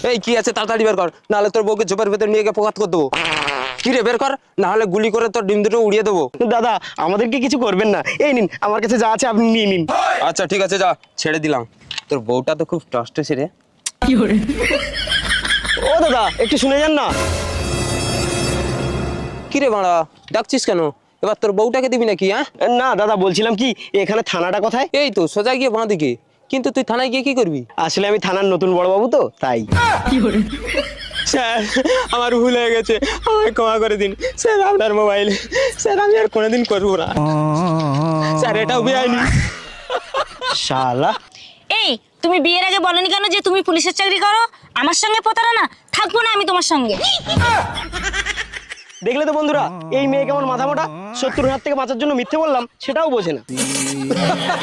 এই কি আছে তাড়াতাড়ি বের কর, নাহলে তোর বউকে ঝোপের ভেতর নিয়ে গিয়ে পোকাত করে দেবো। কি রে বের কর, নাহলে গুলি করে তোর ডিম দুটো উড়িয়ে দেবো। দাদা আমাদেরকে কিছু করবেন না, এই নিন আমার কাছে যা আছে আপনি নিয়ে নিন। আচ্ছা ঠিক আছে, যা ছেড়ে দিলাম। তোর বউটা তো খুব টস্টে রে। ও দাদা একটু শুনে যান না। কি রে বাড়া, ডাকছিস কেন? এবার তোর বউটাকে দিবি নাকি? হ্যাঁ না দাদা বলছিলাম কি, এখানে থানাটা কোথায়? এই তো সোজা গিয়ে বাঁ দিকে। কিন্তু তুই থানায় গিয়ে কি করবি? আসলে আমি থানার নতুন বড়বাবু তো তাই। স্যার আমার ভুল হয়ে গেছে, আমায় ক্ষমা করে দিন স্যার। আপনার মোবাইল স্যার, আমি আর কোনোদিন করবো না স্যার, এটাও বেআইনি। শালা এই তুমি বিয়ের আগে বলনি কেন যে তুমি পুলিশের চাকরি করো? আমার সঙ্গে প্রতারণা, থাকবো না আমি তোমার সঙ্গে। দেখলে তো বন্ধুরা, এই মেয়ে কেমন মাথা মোটা, শত্রুর হাত থেকে বাঁচার জন্য মিথ্যে বললাম সেটাও বোঝে না।